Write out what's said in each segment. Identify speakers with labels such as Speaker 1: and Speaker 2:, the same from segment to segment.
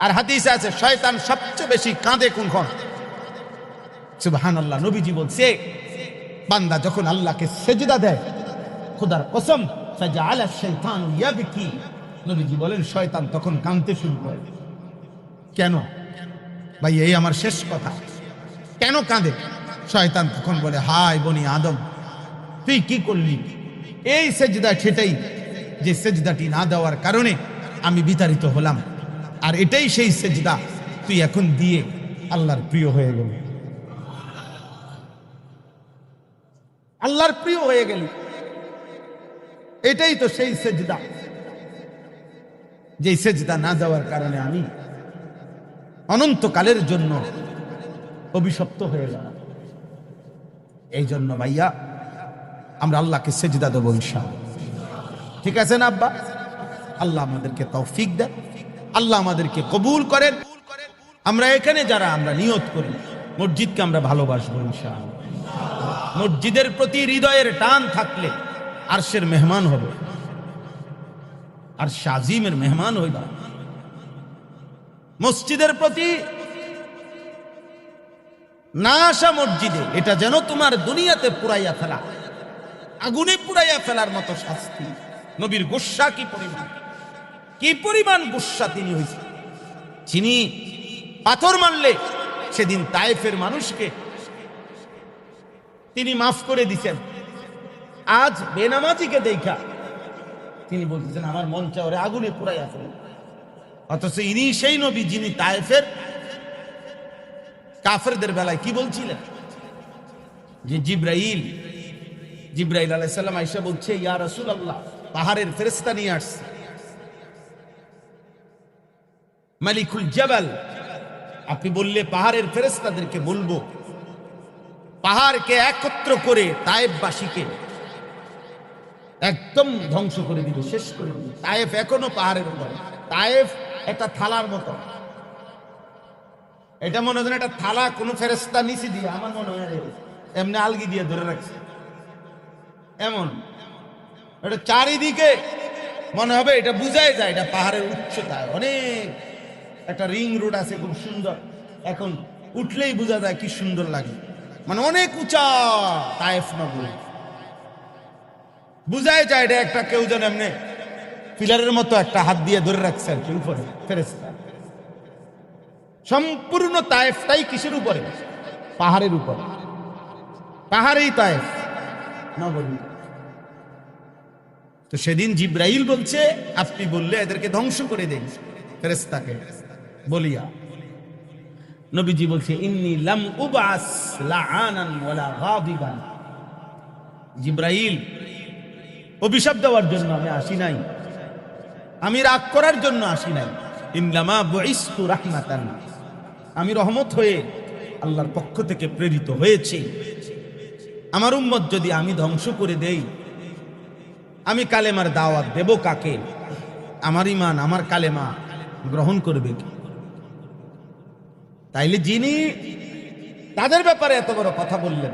Speaker 1: আর হাদিসে আছে শয়তান সবচেয়ে বেশি কাঁদে কোনক্ষণ? সুবহানাল্লাহ। নবীজি বলছে বান্দা যখন আল্লাহকে সেজদা দেয়, খোদার কসম, ফাজআলা শাইতানু ইয়াবকি, নবীজি বলেন শয়তান তখন কাঁদতে শুরু করে। কেন ভাই? এই আমার শেষ কথা। কেন কাঁদে? শয়তান তখন বলে, হায় বনি আদম, তুই কি করলি? এই সেজদা সেটাই যে সেজদাটি না দেওয়ার কারণে আমি বিতাড়িত হলাম, আর এটাই সেই সেজদা তুই এখন দিয়ে আল্লাহর প্রিয় হয়ে গেলি, আল্লাহর প্রিয় হয়ে গেলি। এটাই তো সেই সেজদা, যে সেজদা না দেওয়ার কারণে আমি অনন্তকালের জন্য অভিশপ্ত হয়ে গেলাম। এই জন্য ভাইয়া আমরা আল্লাহকে সেজদা দেবো ইনশাআল্লাহ। ঠিক আছে না আব্বা? আল্লাহ আমাদেরকে তৌফিক দেন, আল্লাহ আমাদেরকে কবুল করেন। আমরা এখানে যারা আমরা নিয়ত করি মসজিদকে আমরা ভালোবাসবো ইনশাআল্লাহ। মসজিদের প্রতি হৃদয়ের টান থাকলে আরশের মেহমান হবে, আর শাজিমের মেহমান হইবা। মসজিদের প্রতি না আসা মসজিদে, এটা যেন তোমার দুনিয়াতে পুরাইয়া ফেলা, আগুনে পুরাইয়া ফেলার মতো শাস্তি। নবীর গুসা কি পরিমাণ, কি পরিমাণ গুসা তিনি হয়েছেন। তিনি পাথর মারলে সেদিন তায়েফের মানুষকে তিনি মাফ করে দিচ্ছেন। আজ বেনামাজিকে দেখা তিনি বলতেছেন আমার মন চায় ওরে আগুনে পুরাইয়া ফেলেন। অথচ ইনি সেই নবী যিনি তায়েফের কাফেরদের বেলায় কি বলছিলেন? যে জিব্রাইল আলাইহিস সালাম আয়েশা বলছে, ইয়া রাসূলুল্লাহ, পাহাড়ের ফেরেশতা নিয়ে আসছে, মালিকুল জাবাল, আপনি বললে পাহাড়ের ফেরেশতাদেরকে বলবো পাহাড়কে একত্র করে তায়েফবাসীকে একদম ধ্বংস করে দিবে, শেষ করে দিবে। তায়েফ এখনো পাহাড়ের উপরে। তায়েফ একটা থালার মতো, এটা মনে হয় একটা থালা, কোন ফেরেশতা নিচে দিয়ে আমার মনে হয় এমনি আলগি দিয়ে ধরে রাখছে, এমন এটা চারিদিকে মনে হবে, এটা বুঝাই যায় এটা পাহাড়ের উচ্চতায় অনেক একটা রিং রোড আছে, খুব সুন্দর। এখন উঠলেই বোঝা যায় কি সুন্দর লাগে, মানে অনেক উঁচা তায়েফ নগরী, বুঝাই যায় এটা একটা কেউ যেন এমনি পিলারের মতো একটা হাত দিয়ে ধরে রাখছে আর কি উপরে ফেরেশতা। সম্পূর্ণ তায়েফটাই কিসের উপরে? পাহাড়ের উপরে। পাহাড়েই তায়েফ নগরী। তো সেদিন জিব্রাইল বলছে আপনি বললে এদেরকে ধ্বংস করে দেন, ফেরেশতাকে বলিয়া। নবীজি বলছে ইন্নী লাম উবাস লাআনান ওয়ালা গাদিবান, জিব্রাইল অভিশাপ দেওয়ার জন্য আমি আসি নাই, আমি রাগ করার জন্য আসি নাই। ইন্নামা বুইসতু রাহমাতান, আমি রহমত হয়ে আল্লাহর পক্ষ থেকে প্রেরিত হয়েছি। আমার উম্মত যদি আমি ধ্বংস করে দেই, আমি কালেমার দাওয়াত দেব কাকে? আমার ঈমান, আমার কালেমা গ্রহণ করবে কি? তাইলে যিনি তাদের ব্যাপারে এত বড় কথা বললেন,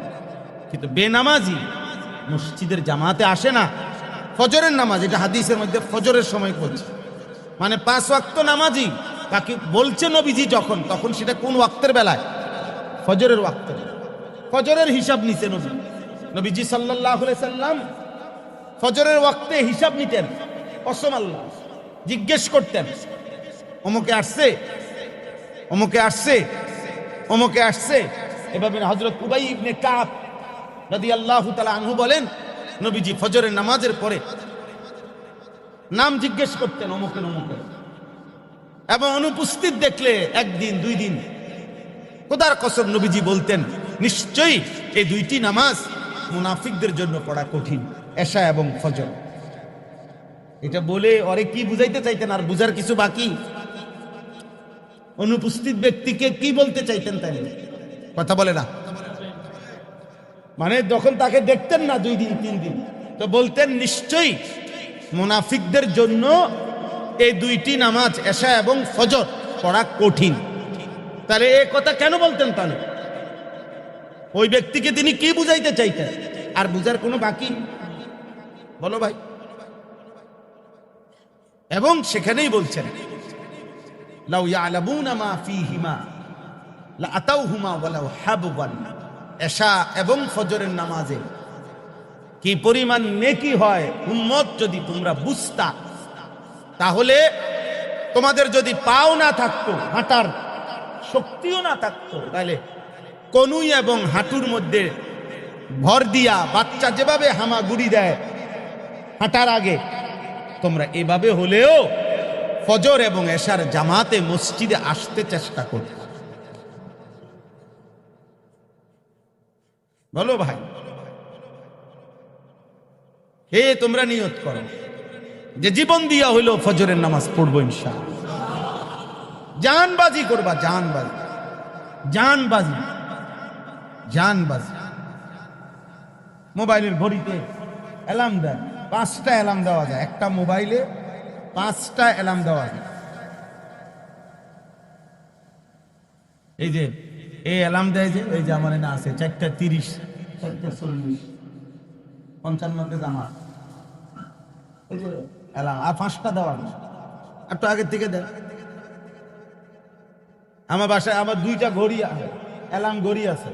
Speaker 1: কিন্তু বেনামাজি মসজিদের জামাতে আসে না, ফজরের নামাজ, এটা হাদিসের মধ্যে ফজরের সময় করছে, মানে 5 ওয়াক্ত নামাজি তাকে বলছে নবীজি যখন, তখন সেটা কোন ওয়াক্তের বেলায়? ফজরের ওয়াক্তে। ফজরের হিসাব নিছে নবীজি সাল্লাল্লাহু আলাইহি সাল্লাম ফজরের ওয়াক্তে হিসাব নিতেন। কসম আল্লাহ, জিজ্ঞেস করতেন অমুকে আসছে, অমুকে আসছে, অমুকে আসছে। এভাবে হযরত উবাই ইবনে কাব রাদিয়াল্লাহু তাআলা আনহু বলেন, নবীজি ফজরের নামাজের পরে নাম জিজ্ঞেস করতেন অমুকে অমুকে, এবং অনুপস্থিত দেখলে একদিন 2 দিন খোদার কসম নবীজি বলতেন নিশ্চয়ই এই 2টি নামাজ মুনাফিকদের জন্য পড়া কঠিন, এশা এবং ফজর। এটা বলে ওরে কি বুঝাইতে চাইতেন? আর বুঝার কিছু বাকি? অনুপস্থিত ব্যক্তিকে কি বলতে চাইতেন? তাই কথা বলে না, মানে যখন তাকে দেখতেন না 2 দিন 3 দিন, তো বলতেন নিশ্চয়ই মুনাফিকদের জন্য এই 2টি নামাজ এশা এবং ফজর পড়া কঠিন। তাহলে এই কথা কেন বলতেন? তাহলে ওই ব্যক্তিকে তিনি কি বুঝাইতে চাইতেন? আর বুঝার কোনো বাকি? বলো ভাই। এবং সেখানেই বলছেন লাউ ইয়ালামুনা মা ফীহিমা লা আতাউহুমা ওয়ালাউ হাববান। এশা এবং ফজরের নামাজে কি পরিমাণ নেকি হয় উম্মত যদি তোমরা বুঝতা, তাহলে তোমাদের যদি পাও না থাকতো, হাঁটার শক্তিও না থাকতো, তাহলে কনুই এবং হাঁটুর মধ্যে ভর দিয়া বাচ্চা যেভাবে হামাগুড়ি দেয় হাঁটার আগে, তোমরা এভাবে হলেও ফজর এবং এশার জামাতে মসজিদে আসতে চেষ্টা করো। বলো ভাই, হে তোমরা নিয়ত করো যে জীবন দিয়া হইলো ফজরের নামাজ পড়বো ইনশাআল্লাহ। জানবাজি করবা, জানবাজি, জানবাজি, জানবাজি। মোবাইলের ঘড়িতে অ্যালার্ম দেয়, 5টা অ্যালার্ম দেওয়া যায়, একটা মোবাইলে 5টা অ্যালার্ম দেওয়া যায়। এই যে এই অ্যালার্ম দেয় যে, এই যে আমার না আছে 4:30, 4:40, 55 জামা, এই যে অ্যালার্ম, আর 5টা দেওয়া যায়, একটু আগের থেকে দেয়। আমার বাসায় আমার 2টা ঘড়ি অ্যালার্ম ঘড়ি আছে,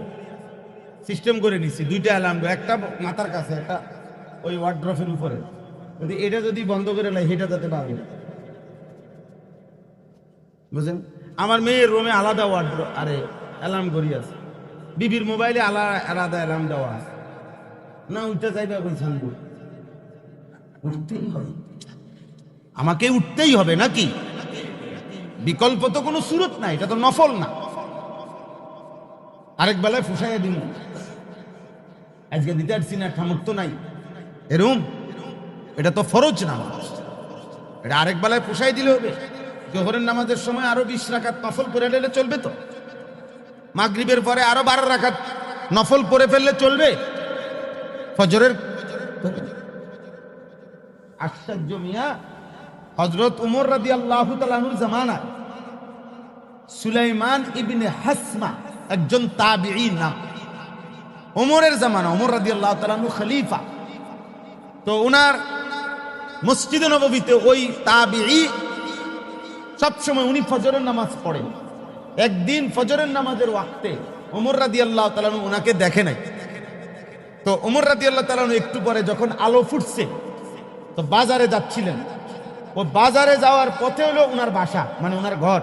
Speaker 1: সিস্টেম করে নিচ্ছি 2টা অ্যালার্ম, একটা মাথার কাছে, একটা ওই ওয়ার্ড্রফের উপরে। যদি এটা যদি বন্ধ করে লাই সেটা যাতে পাবে, বুঝলেন? আমার মেয়ের রুমে আলাদা ওয়ার্ড্রফ আরে অ্যালার্ম ঘড়ি আছে, বিবির মোবাইলে আলাদা অ্যালার্ম দেওয়া আছে। না উঠতে চাইবে এখন ছানবো, উঠতেই হবে, আমাকে উঠতেই হবে নাকি? বিকল্প তো কোনো সুরত নাই, এটা তো নফল না। আরেক বেলায় ফুসাইয়া দিন, আজকে দিতে পারছি না, সামর্থ্য নাই, এরকম। এটা তো ফরজ নামাজ, এটা আরেক বেলায় ফুসাই দিলে হবে। জোহরের নামাজের সময় আরো 20 রাকাত নফল পড়ে নিলে চলবে তো, মাগরিবের পরে আরো 12 রাকাত নফল পড়ে ফেললে চলবে। ফজরের আশ্চর্য মিয়া, হযরত উমর রাদিয়াল্লাহু তাআলা আনহুর জামানায় সুলাইমান ইবনে হাসমা একজন তাবিঈ নাম, ওমরের জামানা, ওমর রাদিয়াল্লাহু তাআলা আনহু খলিফা। তো ওনার মসজিদে নববীতে ওই তাবিঈ সবসময় উনি ফজরের নামাজ পড়েন। একদিন ফজরের নামাজের ওয়াক্তে ওমর রাদিয়াল্লাহু তাআলা আনহু ওনাকে দেখে নাই। তো ওমর রাদিয়াল্লাহু তাআলা আনহু একটু পরে যখন আলো ফুটছে, তো বাজারে যাচ্ছিলেন। ও বাজারে যাওয়ার পথে হলো ওনার বাসা, মানে ওনার ঘর।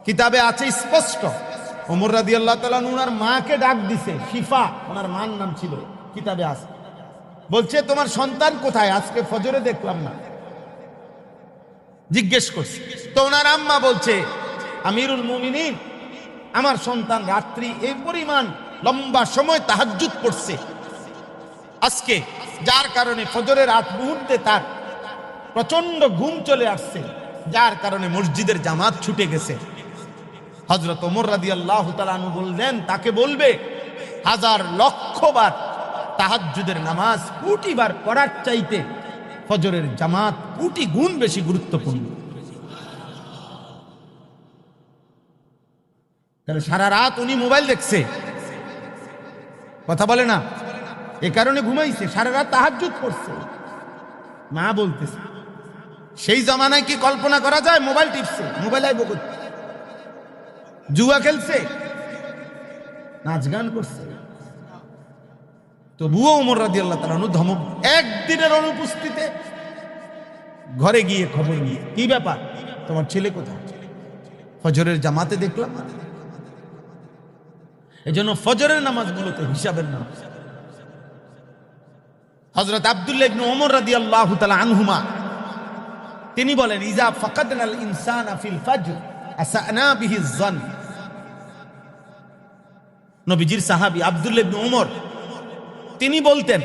Speaker 1: কিতাবে আছে স্পষ্ট, ওমর রাদিয়াল্লাহু তাআলা আনহু ওনার মাকে ডাক দিছে, শিফা ওনার মার নাম ছিল, কিতাবে আছে। বলছে তোমার সন্তান কোথায়, আজকে ফজরে দেখলাম না। জিজ্ঞেস করছে, তো ওনার আম্মা বলছে, আমিরুল মুমিনিন, আমার সন্তান রাত্রি এই পরিমাণ লম্বা সময় তাহাজ্জুদ পড়ছে আজকে, যার কারণে ফজরের আগ মুহূর্তে তার প্রচন্ড ঘুম চলে আসছে, যার কারণে মসজিদের জামাত ছুটে গেছে। হযরত ওমর রাদিয়াল্লাহু তাআলা আনহু বললেন, তাকে বলবে 1000 লক্ষ বার তাহাজ্জুদের নামাজ কোটিবার পড়ার চাইতে ফজরের জামাত কোটি গুণ বেশি গুরুত্বপূর্ণ। তাহলে সারা রাত উনি মোবাইল দেখছে, কথা বলে না, এ কারণে ঘুমাইছে, সারা রাত তাহাজ্জুদ পড়ছে। মা বলতেছে, সেই জামানায় কি কল্পনা করা যায়? মোবাইল টিপছে, মোবাইল আইব করছে, জুয়া খেলছে, নাচ গান করছে। তবুও ওমর রাদিয়াল্লাহু তাআলা আনহু ধমক, একদিনের অনুপস্থিতিতে ঘরে গিয়ে খবর নিয়ে, কি ব্যাপার, তোমার ছেলে কোথায়? ফজরের জামাতে দেখলাম। এজন্য ফজরের নামাজগুলোতে হিসাবের নামাজ। হযরত আব্দুল্লাহ ইবনে ওমর রাদিয়াল্লাহু তাআলা আনহুমা তিনি বলেন, ইজা ফাকাদনাল ইনসানা ফিল ফজর আসানা বিহি যন। নবীজির সাহাবী আব্দুল্লাহ ইবনে ওমর তিনি বলতেন,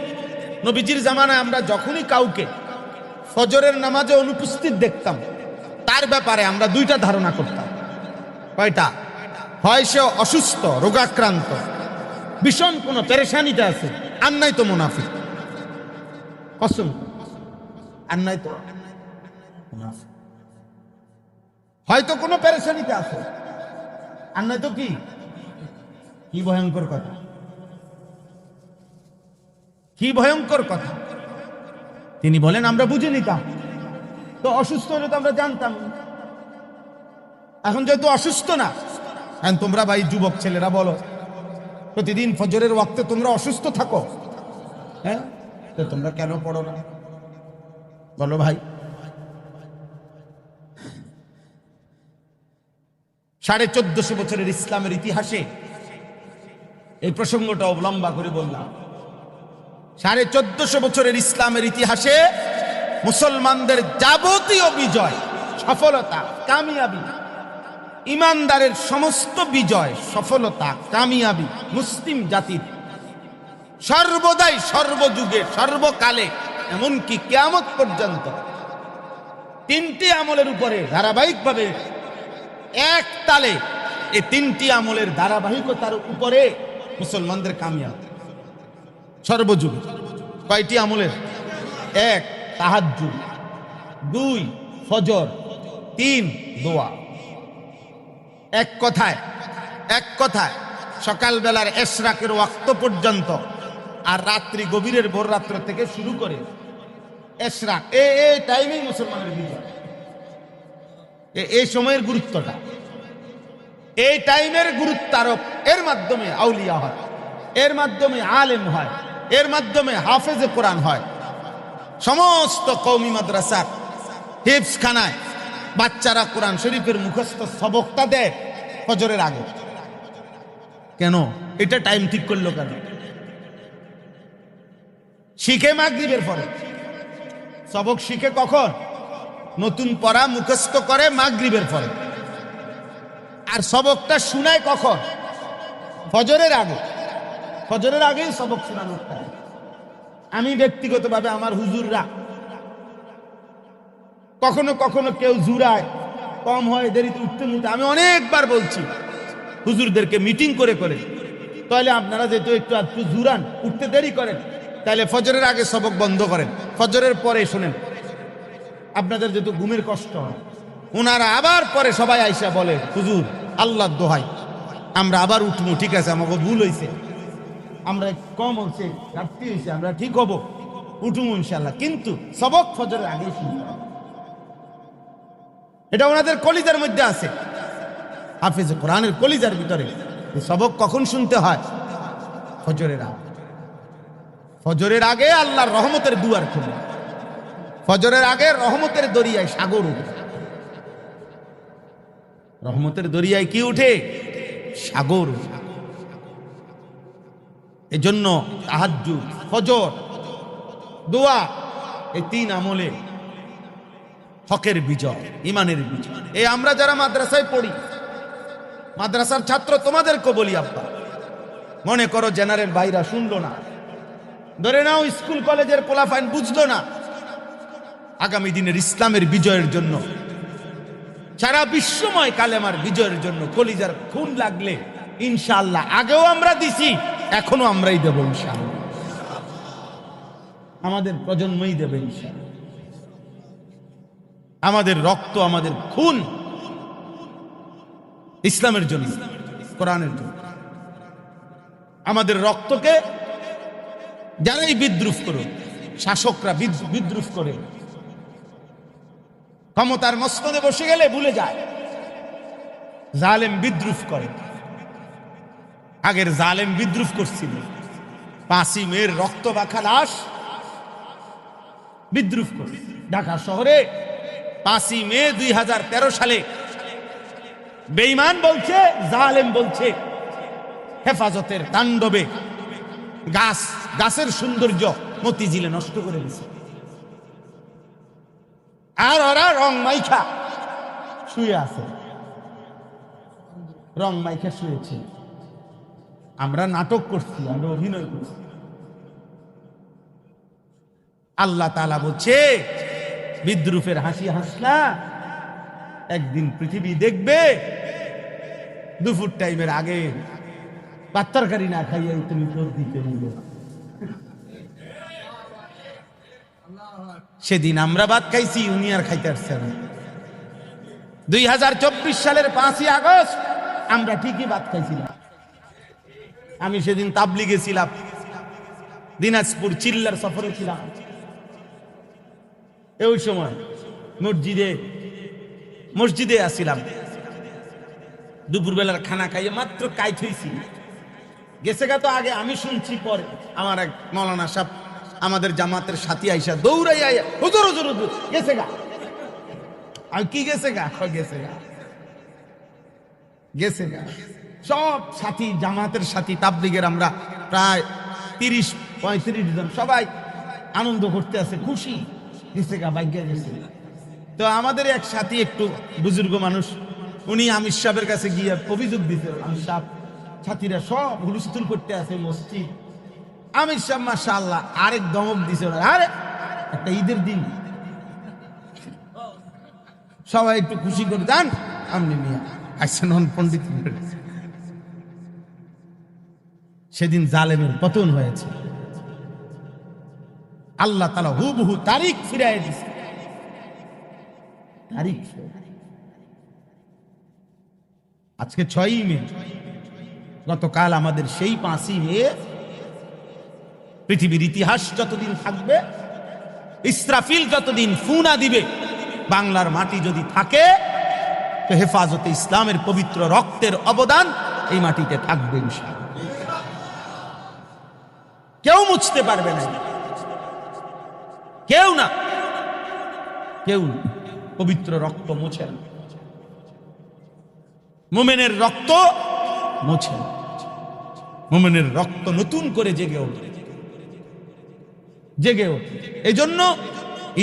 Speaker 1: নবীজির জামানায় আমরা যখনই কাউকে ফজরের নামাজে অনুপস্থিত দেখতাম, তার ব্যাপারে আমরা 2টা ধারণা করতাম। কয়টা? হয় সে অসুস্থ, রোগাক্রান্ত, ভীষণ কোনো পেরেশানিতে আছে, আর নাই তো মুনাফিক, কসম, আর নাই তো মুনাফিক। হয়তো কোনো পেরেশানিতে আছে, আর নাই তো কি? কি ভয়ঙ্কর কথা, কি ভয়ঙ্কর কথা। তিনি বলেন আমরা বুঝে নিতাম, তো অসুস্থ হলে তো আমরা জানতাম, এখন যেহেতু অসুস্থ না, এখন তোমরা ভাই যুবক ছেলেরা বলো, প্রতিদিন ফজরের ওয়াক্তে তোমরা অসুস্থ থাকো, হ্যাঁ, তো তোমরা কেন পড়ো না বলো ভাই? 1450 বছরের ইসলামের ইতিহাসে এই প্রসঙ্গটা অবলম্বন করে বললাম। 1450 বছরের ইসলামের ইতিহাসে মুসলমানদের যাবতীয় বিজয়, সফলতা, কামিয়াবি, ইমানদারের সমস্ত বিজয়, সফলতা, কামিয়াবি মুসলিম জাতির সর্বদাই, সর্বযুগে, সর্বকালে, এমনকি কিয়ামত পর্যন্ত 3টি আমলের উপরে ধারাবাহিকভাবে এক তালে, এই 3টি আমলের ধারাবাহিকতার উপরে মুসলমানদের কামিয়াব সর্বযুগে। কয়টি আমলের? 1 তাহাজ্জুদ, 2 ফজর, 3 দোয়া। এক কথায় সকালবেলার এশরাকের ওয়াক্ত পর্যন্ত আর রাত্রি গভীরের ভোর রাত্র থেকে শুরু করে এশরাক, এই টাইমেই মুসলমানের বিজয়। এই সময়ের গুরুত্বটা, এই টাইমের গুরুত্ব আরোপ, এর মাধ্যমে আউলিয়া হয়, এর মাধ্যমে আলেম হয়, এর মাধ্যমে হাফেজে কোরআন হয়। সমস্ত কওমি মাদ্রাসা হিফজখানায় বাচ্চারা কোরআন শরীফের মুখস্থ সবকটা দেয় ফজরের আগে। কেন এটা টাইম ঠিক করলো? কেন শিখে মাগরিবের পরে, সবক শিখে কখন? নতুন পড়া মুখস্থ করে মাগরিবের পরে। আর সবকটা শুনায় কখন? ফজরের আগে। ফজরের আগেই সবক শোনানো। আমি ব্যক্তিগতভাবে আমার হুজুররা কখনো কখনো কেউ জুরায়, কম হয়, দেরিতে উঠতে নিতে, আমি অনেকবার বলছি হুজুরদেরকে মিটিং করে করে, তাহলে আপনারা যেহেতু একটু জুরান, উঠতে দেরি করেন, তাহলে ফজরের আগে সবক বন্ধ করেন, ফজরের পরে শোনেন, আপনাদের যেহেতু ঘুমের কষ্ট হয়। ওনারা আবার পরে সবাই আইসা বলে, হুজুর আল্লাহর দোহাই আমরা আবার উঠবো, ঠিক আছে আমাকে ভুল হয়েছে, আমরা কম হচ্ছে, ঘাটতি হয়েছে, আমরা ঠিক হবো, উঠবো ইনশাল্লাহ, কিন্তু সবক ফজরের আগে শুনতে হবে। এটা ওনাদের কলিজার মধ্যে আছে, হাফেজ কোরআনের কলিজার ভিতরে। সবক কখন শুনতে হয়? ফজরের আগে। ফজরের আগে আল্লাহর রহমতের দুয়ার খুলে, ফজরের আগে রহমতের দরিয়ায় সাগর উঠে। রহমতের দরিয়ায় কি উঠে? সাগর। এজন্য তাহাজ্জুদ, ফজর, দোয়া, এই 3 আমলে হকের বিজয়, ইমানের বিজয়। এই আমরা যারা মাদ্রাসায় পড়ি, মাদ্রাসার ছাত্র, তোমাদেরকে বলি আব্বা, মনে করো জেনারেল ভাইরা শুনলো না, ধরে নাও স্কুল কলেজের পোলাফাইন বুঝলো না, আগামী দিনের ইসলামের বিজয়ের জন্য, সারা বিশ্বময় কালেমার বিজয়ের জন্য কলিজার খুন লাগলে ইনশাআল্লাহ, আগেও আমরা দিছি, এখনো আমরাই দেব ইনশাআল্লাহ, আমাদের প্রজন্মই দেবে ইনশাআল্লাহ। আমাদের রক্ত, আমাদের খুন ইসলামের জন্য, কোরআনের জন্য। আমাদের রক্তকে যারাই বিদ্রুপ করো, শাসকরা বিদ্রুপ করে, ক্ষমতার মসনদে বসে গেলে ভুলে যায়, জালেম বিদ্রুপ করে। আগের জালেম বিদ্রুপ করছিল, 5ই মের রক্ত মাখা লাশ বিদ্রুপ করে। ঢাকা শহরে 5ই মে 2013 সালে বেঈমান বলছে, জালেম বলছে, হেফাজতের তাণ্ডবে গাছের সৌন্দর্য মতিঝিলে নষ্ট করে দিয়েছে। আর ওরা রং মাইখা শুয়ে আছে, রং মাইখা শুয়েছে। আমরা নাটক করছি, আমরা অভিনয় করছি। আল্লাহ তাআলা বলছে, বিদ্রুপের হাসি হাসলা, একদিন পৃথিবী দেখবে দুপুর টাইমের আগে ভাত তরকারি না খাইয়ে তুমি তোর দিতে নিবে। সেদিন আমরা ভাত খাইছি, উনি আর খাইতে আসছে না। 2024 সালের 5ই আগস্ট আমরা ঠিকই ভাত খাইছিলাম। আমি সেদিন তাবলিগে ছিলাম, দিনাজপুর চিল্লার সফরে ছিলাম। ওই সময় মসজিদে আসছিলাম, দুপুরবেলার খানা খাইয়ে মাত্র কাইট হয়েছি, গেছে গা তো আগে আমি শুনছি, পরে আমার এক মৌলানা সাহেব আমাদের জামাতের সাথী আইসা দৌড়াই আইয়া হুজুর হুজুর হুজুর গেছে গা। আর কি গেছে গা? গেছে গা, গেছে গা। সব সাথী, জামাতের সাথী তাবলীগের আমরা প্রায় 30-35 জন সবাই আনন্দ করতে আছে, খুশি, গেছে গা, ভাগ্যে গেছে। তো আমাদের এক সাথী একটু বুজুর্গ মানুষ, উনি আমির সাহেবের কাছে গিয়ে অভিযোগ দিতে, আমির সাহেব সাথীরা সব হুলস্থুল করতে আছে মসজিদ। আমির সাহেব মাশাআল্লাহ আরেক দমক দিছে, আরে একটা ঈদের দিন সবাই একটু খুশি করে যান, আপনি মিয়া আসছেন পণ্ডিত। সেদিন জালেমের পতন হয়েছে, আল্লাহ তাআলা হুবহু তারিখ ফিরাই দিয়েছে। তারিখ আজকে 6ই মে, গতকাল আমাদের সেই 5ই মে। পৃথিবীর ইতিহাস যতদিন থাকবে, ইসরাফিল যতদিন ফুনা দিবে, বাংলার মাটি যদি থাকে তো হেফাজতে ইসলামের পবিত্র রক্তের অবদান এই মাটিতে থাকবে ইনশাআল্লাহ। কেউ মুছতে পারবে না, কেউ না, কেউ না। পবিত্র রক্ত মোছে না, মুমিনের রক্ত মোছে না, মুমিনের রক্ত নতুন করে জেগে ওঠে, জেগে ওঠে। এই জন্য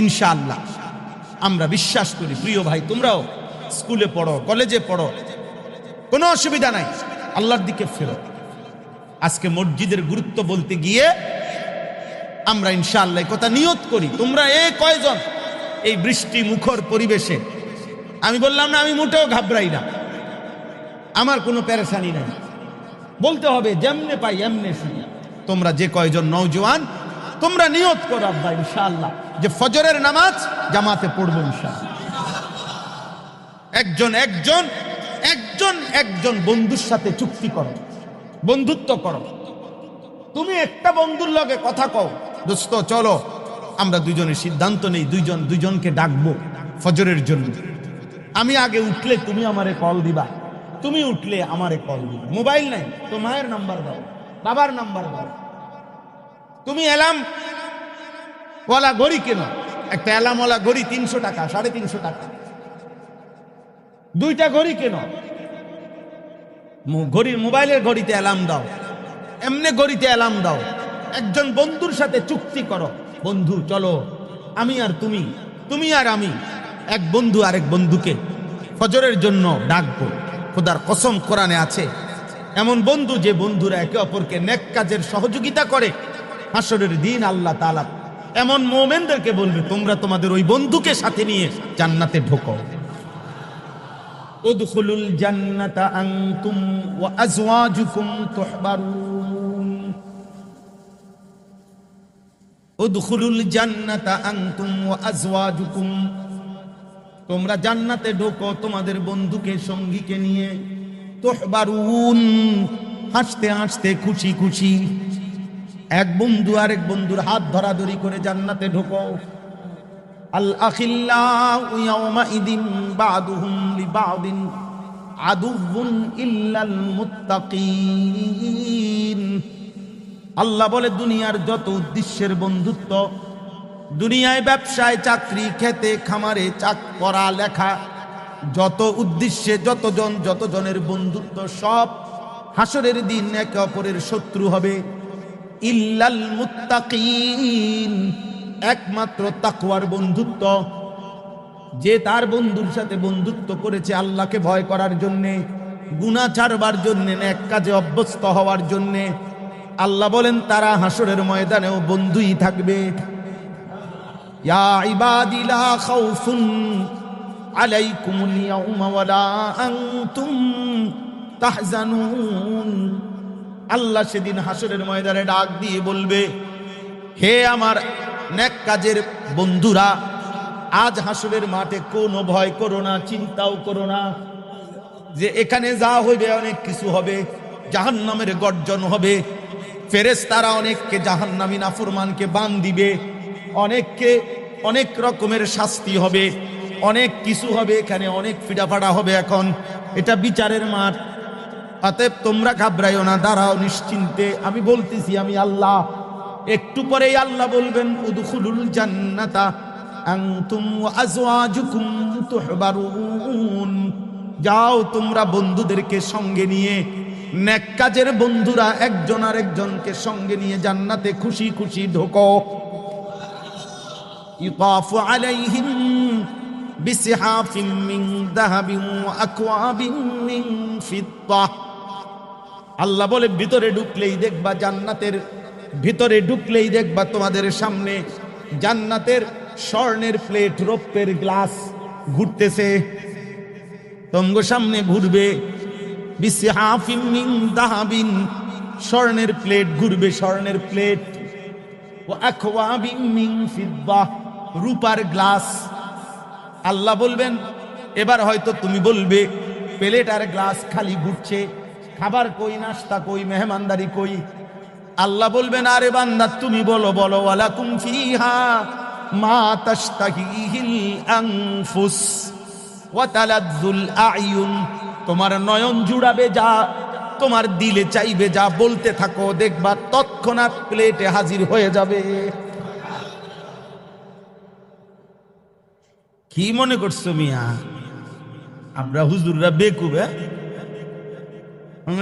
Speaker 1: ইনশাআল্লাহ আমরা বিশ্বাস করি, প্রিয় ভাই তোমরাও স্কুলে পড়ো, কলেজে পড়ো, কোনো অসুবিধা নাই, আল্লাহর দিকে ফেরো। আজকে মসজিদের গুরুত্ব বলতে গিয়ে আমরা ইনশাআল্লাহ কথা নিয়ত করি, তোমরা এই কয়জন এই বৃষ্টি মুখর পরিবেশে, আমি বললাম না আমি মোটেও ঘাবড়াই না, আমার কোনো পেরেশানি নাই, বলতে হবে যেমনে পাই এমনে শুনি। তোমরা যে কয়জন নওজোয়ান, তোমরা নিয়ত করো আব্বা ইনশাআল্লাহ যে ফজরের নামাজ জামাতে পড়বো ইনশাআল্লাহ। একজন একজন একজন একজন বন্ধুর সাথে চুক্তি করো, বন্ধুত্ব করো। তুমি একটা বন্ধুর লগে কথা কও, দোস্ত চলো আমরা দুজনের সিদ্ধান্ত নেই, দুইজনকে ডাকবো ফজরের জন্য। আমি আগে উঠলে তুমি আমারে কল দিবা, তুমি উঠলে আমারে কল দিবা। মোবাইল নাই তো মায়ের নাম্বার দাও, বাবার নাম্বার দাও। তুমি অ্যালার্ম ওয়ালা ঘড়ি কেন, একটা অ্যালার্ম ওয়ালা ঘড়ি 300 টাকা, 350 টাকা। 2টা ঘড়ি কেন, ঘড়ির মোবাইলের ঘড়িতে অ্যালার্ম দাও, এমনি ঘড়িতে অ্যালার্ম দাও। একজন বন্ধুর সাথে চুক্তি করো, বন্ধু চলো আমি আর তুমি, তুমি আর আমি, এক বন্ধু আরেক বন্ধুকে ফজরের জন্য ডাকবো। খোদার কসম কোরআনে আছে এমন বন্ধু, যে বন্ধুরা একে অপরকে নেক কাজের সহযোগিতা করে, হাসরের দিন আল্লাহ তাআলা এমন মুমিনদেরকে বলবে তোমরা তোমাদের ওই বন্ধুকে সাথে নিয়ে জান্নাতে ঢোকো। উদখুলুল জান্নাতা আনতুম ওয়া আজওয়াজুকুম তুহবারুন। উদখুলুল জান্নাতা আনতুম ওয়া আজওয়াজুকুম, তোমরা জান্নাতে ঢোকো তোমাদের বন্ধুকে সঙ্গীকে নিয়ে। তুহবারুন, হাসতে হাসতে খুশি খুশি। এক বন্ধু আরেক বন্ধুর হাত ধরাধরি করে জান্নাতে ঢোকো। আল আখিল্লাউ ইয়াওমাইদিন বা'দুহুম লিবা'দিন আদুউন ইল্লাল মুত্তাকিন। আল্লাহ বলে দুনিয়ার যত উদ্দেশ্যের বন্ধুত্ব, দুনিয়ায় ব্যবসায় চাকরি খেতে খামারে পড়া লেখা, যত উদ্দেশ্যে যতজনের বন্ধুত্ব সব হাসরের দিন একে অপরের শত্রু হবে। ইল্লাল মুত্তাকিন, একমাত্র তাকওয়ার বন্ধুত্ব, যে তার বন্ধুর সাথে বন্ধুত্ব করেছে আল্লাহকে ভয় করার জন্যে, গুনাহ ছাড়বার জন্যে, নেক কাজে অভ্যস্ত হওয়ার জন্যে। আল্লাহ বলেন তারা হাসরের ময়দানেও বন্ধুই থাকবে। ইয়া ইবাদি লা খাউফুন আলাইকুমুল ইয়াউমা ওয়ালা আনতুম তাহজানুন। আল্লাহ সেদিন হাসরের ময়দানে ডাক দিয়ে বলবে, হে আমার নেক কাজের বন্ধুরা, আজ হাসরের মাঠে কোনো ভয় করো না, চিন্তাও করো না, যে এখানে যা হইবে অনেক কিছু হবে। জাহান্নামের গর্জন হবে, ফেরেশতারা অনেককে জাহান্নামী নাফরমানকে বান দিবে, অনেককে অনেক রকমের শাস্তি হবে। অনেক কিছু হবে, এখানে অনেক ফিডাফাডা হবে। এখন এটা বিচারের মাঠ, অতএব তোমরা ঘাবড়াইও না, দাঁড়াও নিশ্চিন্তে। আমি বলতেছি আমি আল্লাহ। একটু পরেই আল্লাহ বলবেন উদখুলুল জান্নাতা আনতুম ওয়া আজওয়াজুকুম তুহবারুন। যাও তোমরা বন্ধুদেরকে সঙ্গে নিয়ে, নেক কাজের বন্ধুরা একজন আরেকজনকে সঙ্গে নিয়ে জান্নাতে খুশি খুশি ঢোকো। ইতাফু আলাইহিম বিসিহাফিম মিন যাহাবিন ওয়া আকওয়াবিন মিন ফিদ্দাহ। আল্লাহ বলে ভিতরে ঢুকলেই দেখবা, জান্নাতের ভিতরে ঢুকলেই দেখবা তোমাদের সামনে জান্নাতের স্বর্ণের প্লেট, রৌপ্যের গ্লাস ঘুরতেছে, তোমার সামনে ঘুরবে। বিসিহাফিম মিন যাহাবিন, স্বর্ণের প্লেট ঘুরবে, স্বর্ণের প্লেট। ওয়া আকওয়াবিন মিন ফিদ্দাহ, রূপার গ্লাস। আল্লাহ বলবেন এবার হয়তো তুমি বলবে প্লেট আর গ্লাস খালি ঘুরছে, খাবার কই, নাস্তা কই, মেহমানদারি কই? আল্লাহ বলবেন আরে বান্দা তুমি বলো, বলো ওয়ালাকুম ফিহা মা তাশতাহিহিল আনফুস ওয়া তালাযুল আ'য়ুন। তোমার নয়ন জুড়াবে যা, তোমার দিলে চাইবে যা, বলতে থাকো, দেখবা তৎক্ষণাৎ প্লেটে হাজির হয়ে যাবে। কি মনে করছো মিয়া আমরা হুজুররা বেকুব?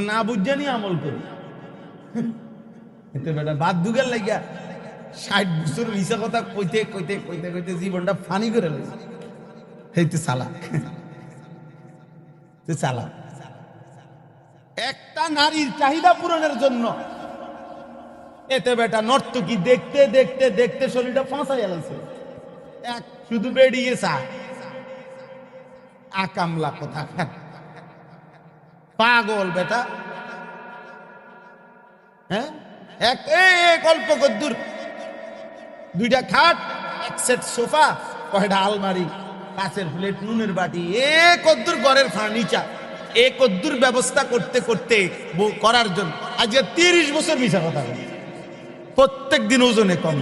Speaker 1: না বুঝজানি আমল করি। এতে বেটা বাদ দুগের লাগিয়া 60 বছর মিশা কথা কইতে কইতে কইতে কইতে জীবনটা ফানি করে লাগছে। এইতে চালাক, চালাক। একটা নারীর চাহিদা পূরণের জন্য এতে বেটা নর্তকী দেখতে দেখতে দেখতে শরীরটা ফাঁসাইয়া লাগছে। এক শুধু বেরিয়ে চা আকামলা কথা, পাগল বেটা। হ্যাঁ, এক অল্প কদ্দুর, দুইটা খাট, এক সেট সোফা, কয়টা আলমারি, কাঁচের প্লেট, নুনের বাটি, কদ্দুর ঘরের ফার্নিচার, কদ্দুর ব্যবস্থা করতে করতে করার জন্য আজকে 30 বছর মিশা কথা বলি। প্রত্যেক দিন ওজনে কম,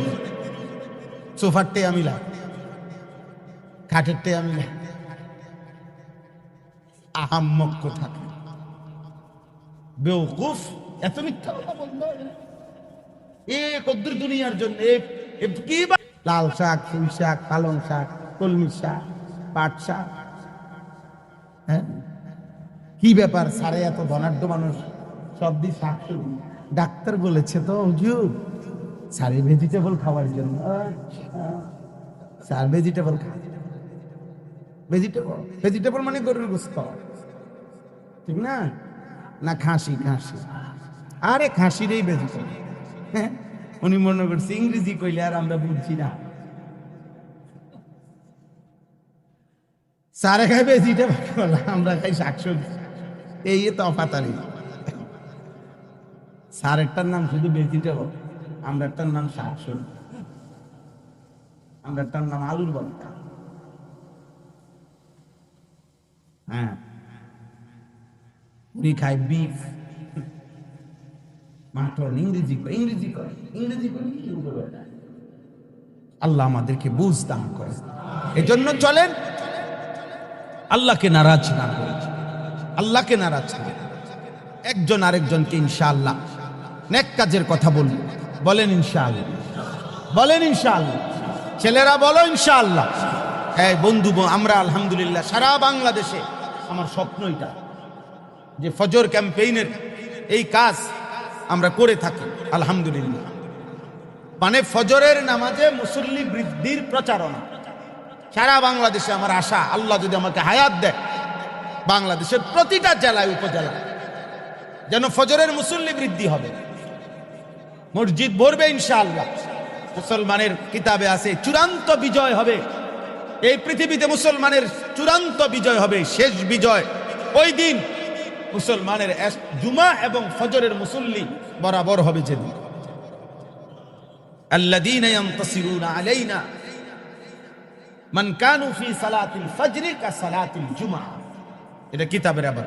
Speaker 1: সোফার টে আমি লাগ, খাটের টে আমি লাগ, আহাম্মক কথা, বেওকুফ। এত মিথ্যা কথা বলতে হয় না। কদ্দুর দুনিয়ার জন্য কি লাল শাক, ফুল শাক, পালং শাক, কলমি শাক, পাট শাক। হ্যাঁ, কি ব্যাপার? সারে এত ধনাঢ্য মানুষ সব দিয়ে শাক সবজি। ডাক্তার বলেছে তো হুজুর সারে ভেজিটেবল খাওয়ার জন্য। স্যার ভেজিটেবল খা, ভেজিটেবল, ভেজিটেবল মানে গরুর গোশত, ঠিক না? না খাসি, খাসি, আরে খাসিরই ভেজিটেবল। হ্যাঁ, উনি মনে করছে ইংরেজি কইলে আর আমরা বুঝছি না। সারে খাই ভেজিটেবল, আমরা খাই শাকসবজি। এই তফাতারি। সারেরটার নাম শুধু ভেজিটেবল, আমরাটার নাম শাকসবজি, আমরাটার নাম আলুর ভর্তা। হ্যাঁ, উনি খায় বিফ, মাটন। ইংরেজি করে, ইংরেজি করে, ইংরেজি করে। আল্লাহ আমাদেরকে বুঝ দান করে। এজন্য চলেন আল্লাহকে নারাজ না করে, আল্লাহকে নারাজ না, একজন আরেকজনকে ইনশাআল্লাহ নেক কাজের কথা বলুন। বলেন ইনশাআল্লাহ, বলেন ইনশাআল্লাহ। ছেলেরা বলো ইনশাআল্লাহ। এই বন্ধু, আমরা আলহামদুলিল্লাহ সারা বাংলাদেশে আমার স্বপ্ন এটা যে ফজর ক্যাম্পেইনের এই কাজ আমরা করে থাকি আলহামদুলিল্লাহ। মানে ফজরের নামাজে মুসল্লি বৃদ্ধির প্রচারণা সারা বাংলাদেশে আমার আশা, আল্লাহ যদি আমাকে হায়াত দেয়, বাংলাদেশের প্রতিটা জেলায় উপজেলা যেন ফজরের মুসল্লি বৃদ্ধি হবে, মসজিদ ভরবে ইনশাআল্লাহ। মুসলমানের কিতাবে আছে চূড়ান্ত বিজয় হবে এই পৃথিবীতে, মুসলমানের চূড়ান্ত বিজয় হবে, শেষ বিজয় ওই দিন মুসলমানের জুমা এবং ফজরের মুসল্লি বরাবর হবে। যেদিন আল্লাযীনা ইয়ানতাসিরুনা আলাইনা মান কানু ফি সালাতিল ফজরি কা সালাতিল জুমা। এটা কিতাবের আবার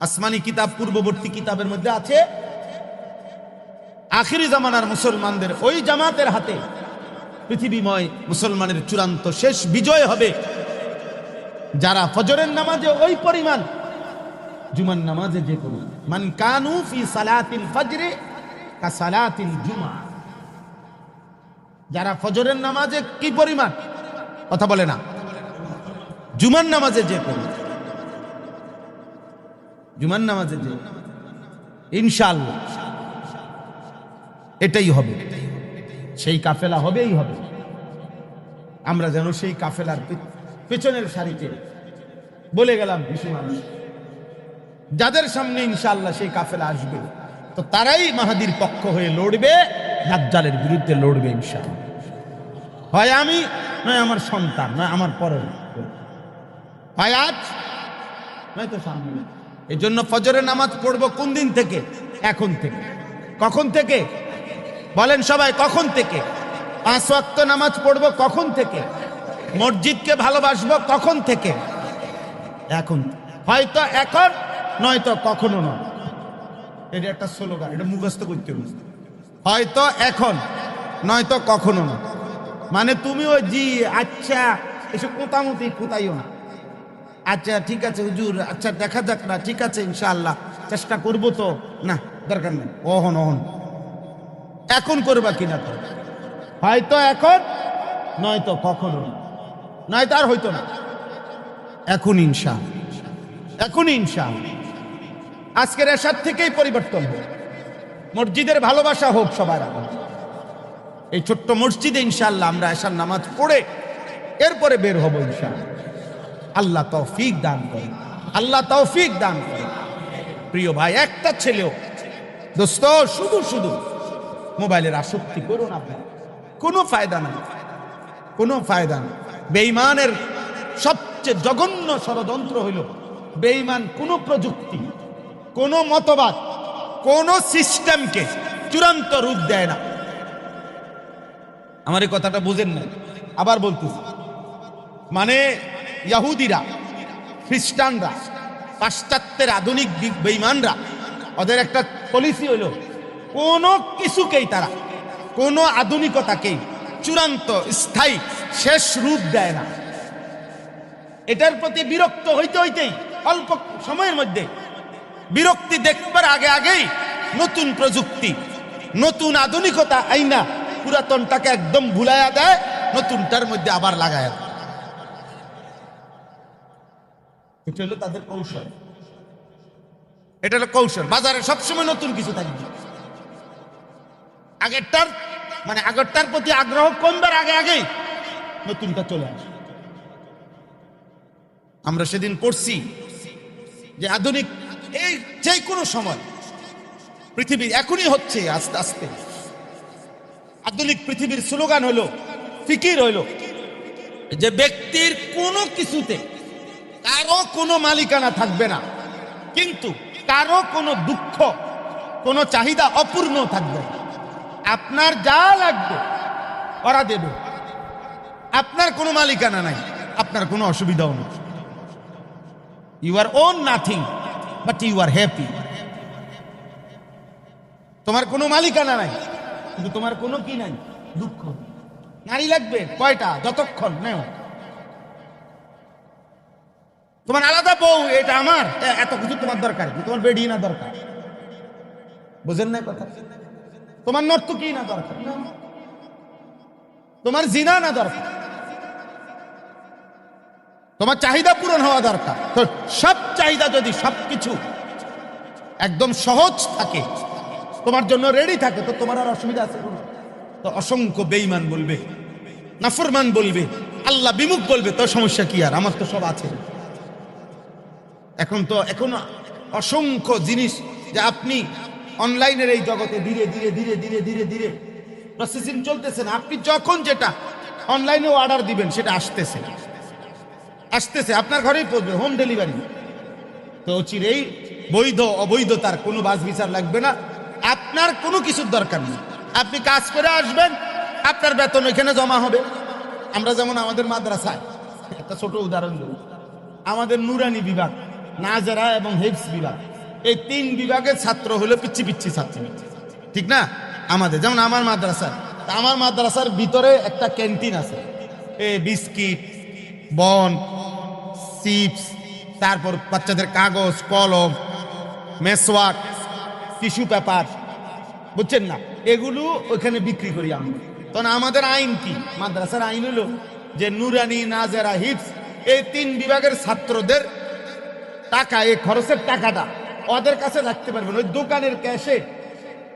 Speaker 1: আসমানি কিতাব, পূর্ববর্তী কিতাবের মধ্যে আছে আখিরি জামানার মুসলমানদের ওই জামাতের হাতে পৃথিবীময় মুসলমানের চূড়ান্ত শেষ বিজয় হবে যারা ফজরের নামাজে ওই পরিমাণ, জুমার নামাজে যে পরিমাণ। মান কানু ফি সালাতিল ফজরে কা সালাতিল জুমা, যারা ফজরের নামাজে কি পরিমাণ, কথা বলে না, জুমার নামাজে যে পরিমাণ, জুমার নামাজে যে, ইনশাআল্লাহ এটাই হবে, সেই কাফেলা হবেই হবে। আমরা যেন সেই কাফেলার পেছনের সারিতে বলে গেলাম কিছু মানুষ যাদের সামনে ইনশাআল্লাহ সেই কাফেলা আসবে, তো তারাই মাহাদির পক্ষ হয়ে লড়বে, দাজ্জালের বিরুদ্ধে লড়বে ইনশাআল্লাহ। হয় আমি, নয় আমার সন্তান, নয় আমার পরের, হয় আজ নয় তো সামনে। এই জন্য ফজরের নামাজ পড়বো কোন দিন থেকে? এখন থেকে। কখন থেকে বলেন সবাই, কখন থেকে? 5 ওয়াক্ত নামাজ পড়বো কখন থেকে? মসজিদকে ভালোবাসবো কখন থেকে? এখন। হয়তো এখন, নয়তো কখনো নয়। এটা একটা স্লোগান, এটা মুখস্থ করতে হবে। হয়তো এখন, নয়তো কখনো নয়। মানে তুমি ওই জি আচ্ছা এসব কোতামতি কোতাইও না। আচ্ছা ঠিক আছে হুজুর, আচ্ছা দেখা যাক না, ঠিক আছে ইনশাআল্লাহ চেষ্টা করবো, তো না দরকার নেই, অহন অহন এখন করবা কিনা তো, হয়তো এখন, নয়তো কখনো, নয়তো আর হইতো না, এখন ইনশাআল্লাহ, এখন ইনশাআল্লাহ। আজকের এশার থেকেই পরিবর্তন হোক, মসজিদের ভালোবাসা হোক সবার আগে। এই ছোট্ট মসজিদে ইনশাআল্লাহ আমরা এশার নামাজ পড়ে এরপরে বের হবো ইনশাআল্লাহ। আল্লাহ তৌফিক দান করে, আল্লাহ তৌফিক দান করে। প্রিয় ভাই, একটা ছেলেও দোস্ত শুধু শুধু মোবাইলের আসক্তি করো না ভাই, কোনো ফায়দা নাই, কোনো ফায়দা নেই। বেঈমানের সবচেয়ে জঘন্য ষড়যন্ত্র হইল বেঈমান কোন প্রযুক্তি, কোন মতবাদ, কোন সিস্টেমকে চূড়ান্ত রূপ দেয় না। আমার এই কথাটা বুঝেন না, আবার বলতেছি। মানে ইহুদিরা, খ্রিস্টানরা, পাশ্চাত্যের আধুনিক বেঈমানরা, ওদের একটা পলিসি হইল কোন কিছুকেই তারা, কোন আধুনিকতাকেই চূড়ান্ত স্থায়ী শেষ রূপ দেয় না। এটার প্রতি বিরক্ত হইতে হইতেই অল্প সময়ের মধ্যে বিরক্তি দেখবার আগে আগেই নতুন প্রযুক্তি, নতুন আধুনিকতা আইনা পুরাতনটাকে একদম ভুলাইয়া দেয়, নতুনটার মধ্যে আবার লাগায়। এটা হলো তাদের কৌশল, এটা হলো কৌশল। বাজারে সবসময় নতুন কিছু থাকবে, আগেরটার মানে আগেরটার প্রতি আগ্রহ কমবার আগে আগেই নতুনটা চলে আসে। আমরা সেদিন পড়ছি যে আধুনিক এই যে কোনো সময় পৃথিবী এখনই হচ্ছে আস্তে আস্তে। আধুনিক পৃথিবীর স্লোগান হলো, ফিকির হলো যে ব্যক্তির কোনো কিছুতে কারো কোনো মালিকানা থাকবে না, কিন্তু কারো কোনো দুঃখ, কোনো চাহিদা অপূর্ণ থাকবে না। আপনার যা লাগবে ওরা দেবে, আপনার কোনো মালিকানা নাই, আপনার কোনো অসুবিধাও নেই। You are own nothing but you are happy. তোমার কোনো মালিকানা নাই, কিন্তু তোমার কোনো কি নাই, দুঃখ। নারী লাগবে কয়টা, যতক্ষণ নেও। তোমার আলাদা বউ, এটা আমার, এত কিছু তোমার দরকার, তোমার বেডি না দরকার, বুঝেন না কথা? তোমার নর্তকী না দরকার, তোমার জিনা না দরকার, তোমার চাহিদা পূরণ হওয়া দরকার। তো সব চাহিদা যদি সবকিছু একদম সহজ থাকে, তোমার জন্য রেডি থাকে, তো তোমার আর অসুবিধা আছে? তো অসংখ্য বেঈমান বলবে, নাফরমান বলবে, আল্লাহ বিমুখ বলবে, তো সমস্যা কি আর, আমার তো সব আছে। এখন অসংখ্য জিনিস যে আপনি অনলাইনের এই জগতে ধীরে ধীরে ধীরে ধীরে ধীরে ধীরে প্রসেসিং চলতেছে না। আপনি যখন যেটা অনলাইনে অর্ডার দিবেন সেটা আসতেছে আসতেছে আপনার ঘরেই পৌঁছবে, হোম ডেলিভারি। তো চিরেই বৈধ অবৈধতার কোনো বাছ বিচার লাগবে না, আপনার কোনো কিছুর দরকার নেই। আপনি কাজ করে আসবেন, আপনার বেতন এখানে জমা হবে। আমরা যেমন আমাদের মাদ্রাসায় একটা ছোট উদাহরণ দেব, আমাদের নুরানি বিভাগ, নাজেরা এবং হেফস বিভাগ, এই 3 বিভাগের ছাত্র হলো পিচ্ছি পিচ্ছি ছাত্র, ঠিক না? আমাদের যেমন আমার মাদ্রাসায় তা আমার মাদ্রাসার ভিতরে একটা ক্যান্টিন আছে, বিস্কিট, বন, চিপস, তারপর বাচ্চাদের কাগজ, কলম, মেসওয়াক, টিস্যু পেপার, বুঝছেন না, এগুলো ওইখানে বিক্রি করি আমরা। তখন আমাদের আইন কি, মাদ্রাসার আইন হলো যে নুরানি, নাজেরা, হিফজ এই 3 বিভাগের ছাত্রদের টাকা, এই খরচের টাকাটা ওদের কাছে রাখতে পারবেন। ওই দোকানের ক্যাশে,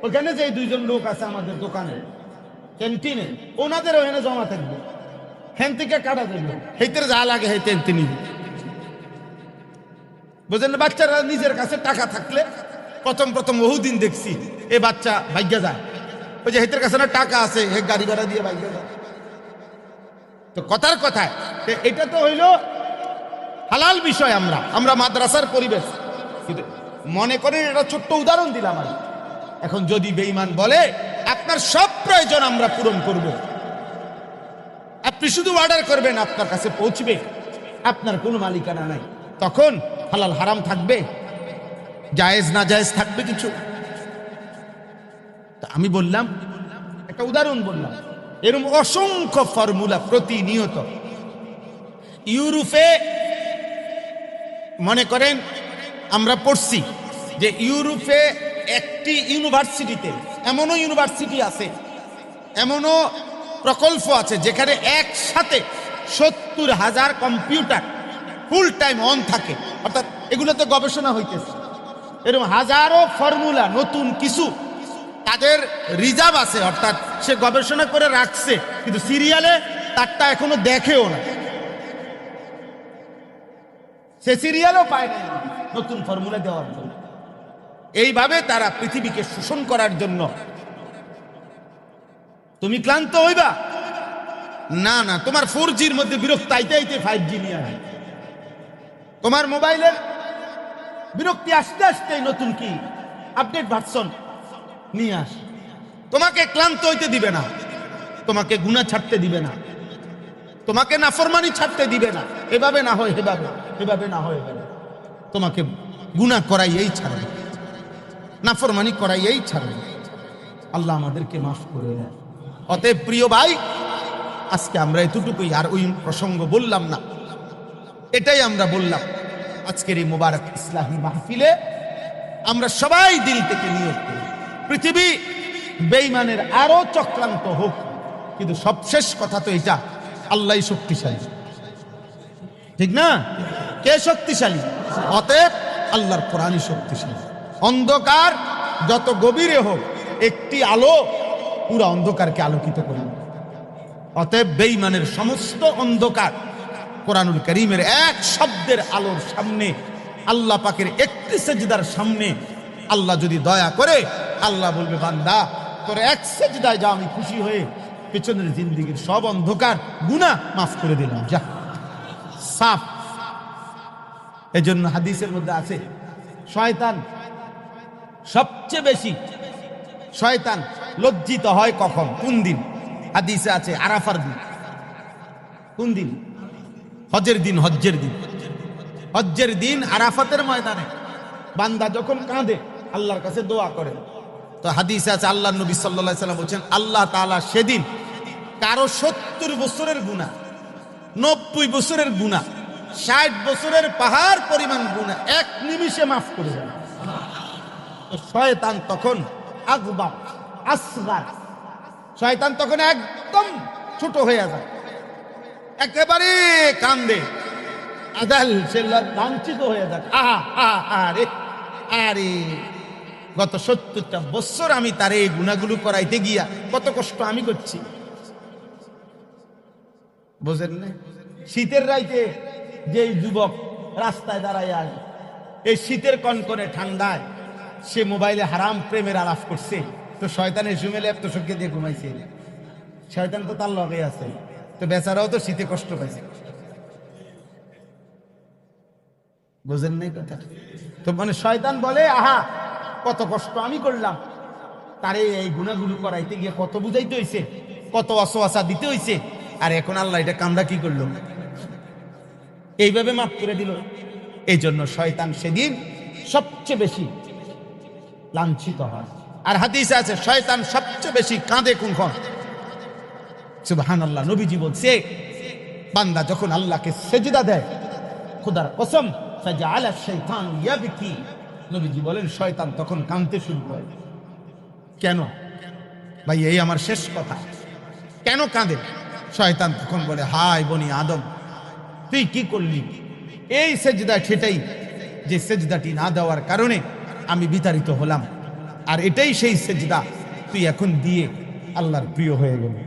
Speaker 1: ওখানে যে 2জন লোক আছে আমাদের দোকানে ক্যান্টিনে, ওনাদের ওখানে জমা থাকবে, হ্যান থেকে কাটা যাবে, হেইতে যা লাগে হেইতে তিনি, বুঝলেন না? বাচ্চারা নিজের কাছে টাকা থাকলে প্রথম বহুদিন দেখছি এ বাচ্চা ভাগ্যা যায়, ওই যে হেতের কাছে না টাকা আছে, হে গাড়ি ভাড়া দিয়ে ভাগ্যা যায়। তো কথার কথায় এটা তো হইল হালাল বিষয়। আমরা মাদ্রাসার পরিবেশ, কিন্তু মনে করেন এটা ছোট্ট উদাহরণ দিলাম আমি। এখন যদি বেঈমান বলে আপনার সব প্রয়োজন আমরা পূরণ করব, আপনি শুধু অর্ডার করবেন, আপনার কাছে পৌঁছবে, আপনার কোনো মালিকানা নাই, তখন হালাল হারাম থাকবে, জায়েজ না জায়েজ থাকবে কিছু? তা আমি বললাম, একটা উদাহরণ বললাম, এরকম অসংখ্য ফর্মুলা প্রতিনিয়ত। ইউরোপে মনে করেন আমরা পড়ছি যে ইউরোপে একটি ইউনিভার্সিটিতে, এমনও ইউনিভার্সিটি আছে, এমনও প্রকল্প আছে যেখানে একসাথে 70,000 কম্পিউটার ফুল টাইম অন থাকে, অর্থাৎ এগুলোতে গবেষণা হইতেছে। এরকম হাজারো ফর্মুলা, নতুন কিছু তাদের রিজার্ভ আছে, অর্থাৎ সে গবেষণা করে রাখছে, কিন্তু সিরিয়ালে তারটা এখনো দেখেও না, সে সিরিয়ালও পায় না নতুন ফর্মুলা দেওয়ার জন্য। এইভাবে তারা পৃথিবীকে শোষণ করার জন্য। তুমি ক্লান্ত হইবা না, না, তোমার 4Gর মধ্যে বিরক্ত আইতে 5G নিয়ে আয়, তোমার মোবাইলের বিরক্তি আসতে নতুন কি আপডেট ভার্সন নিয়ে আস। তোমাকে ক্লান্ত হইতে দিবে না, তোমাকে গুনাহ ছাড়তে দিবে না, তোমাকে নাফরমানি ছাড়তে দিবে না, এভাবে না হয় এভাবে, এভাবে না হয় এভাবে, তোমাকে গুনাহ করাইয়েই ছাড়বে, নাফরমানি করাইয়েই ছাড়বে। আল্লাহ আমাদেরকে মাফ করে দেয়। অতএব প্রিয় ভাই, আজকে আমরা এতটুকুই, আর ওই প্রসঙ্গ বললাম না, এটাই আমরা বললাম আজকের এই মুবারক ইসলামী মাহফিলে আমরা সবাই দিল থেকে নিয়ত করি, পৃথিবী বেঈমানের আরো চক্রান্ত হোক, কিন্তু সবশেষ কথা তো এটা, আল্লাহই শক্তিশালী, ঠিক না? কে শক্তিশালী? অতএব আল্লাহর কোরআনই শক্তিশালী। অন্ধকার যত গভীরে হোক, একটি আলো পুরো অন্ধকারকে আলোকিত করবে। অতএব বেঈমানের সমস্ত অন্ধকার কোরআনুল কারীমের এক শব্দের আলোর সামনে, আল্লাহ পাকের একটি সেজদার সামনে আল্লাহ যদি দয়া করে, আল্লাহ বলবে, বান্দা তোর এক সেজদায় যা আমি খুশি হয়ে পেছনের জিন্দেগীর সব অন্ধকার গুনাহ মাফ করে দিলাম, যা সাফ। এজন্য হাদিসের মধ্যে আছে, শয়তান সবচেয়ে বেশি, শয়তান লজ্জিত হয় কখন, কোন দিন? হাদিসে আছে আরাফার দিন। কোন দিন? হজের দিন। হজ্জের দিন আরাফাতের ময়দানে বান্দা যখন কাঁদে, আল্লাহর কাছে দোয়া করে, তো হাদিসে আছে আল্লাহর নবী সাল্লাল্লাহু আলাইহি ওয়াসাল্লাম বলেন, আল্লাহ তাআলা সেদিন কারো 70 বছরের গুনাহ, 90 বছরের গুনাহ, 60 বছরের পাহাড় পরিমাণ গুনাহ এক নিমিষে মাফ করে দেন। তো শয়তান তখন আকবার, আসগার, শয়তান তখন একদম ছোট হয়ে যায়, একেবারে কান্দে, আদাল সে লাঞ্ছিত হয়ে যায়। আরে গত 70টা বছর আমি তার এই গুনাহগুলো করাইতে গিয়া কত কষ্ট আমি করছি, বুঝেন না? শীতের রাইতে যে যুবক রাস্তায় দাঁড়ায়, এই শীতের কনকনে ঠান্ডায় সে মোবাইলে হারাম প্রেমের আলাপ করছে, তো শয়তানের জুমেলে এত সঙ্গে দিয়ে ঘুমাইছে, শয়তান তো তার লগে আছে, তো বেচারাও তো শীতে কষ্ট পাইছে, বুঝেন নাই কথা? তো মানে শয়তান বলে, আহা কত কষ্ট আমি করলাম, তারে এই গুনাহগুলো করাইতে গিয়ে কত বুঝাইতে হইছে, কত ওয়াসওয়াসা দিতে হইছে, আর এখন আল্লাহ এটা কামড়া কি করলো, এইভাবে মাফ করে দিল। এই জন্য শয়তান সেদিন সবচেয়ে বেশি লাঞ্ছিত হয়। আর হাদিসে আছে শয়তান সবচেয়ে বেশি কাঁদে কোনক্ষণ? সুবহানাল্লাহ। নবীজি বলছে বান্দা যখন আল্লাহকে সেজদা দেয়, খোদার কসম, ফাজআলা শাইতান ইয়াবকি, নবীজি বলেন শয়তান তখন কাঁদতে শুরু করে। কেন ভাই, এই আমার শেষ কথা, কেন কাঁদে? শয়তান তখন বলে, হায় বনি আদম, তুই কি করলি? এই সেজদা সেটাই যে সেজদাটি না দেওয়ার কারণে আমি বিতাড়িত হলাম, আর এটাই সেই সেজদা তুই এখন দিয়ে আল্লাহর প্রিয় হয়ে গেলি।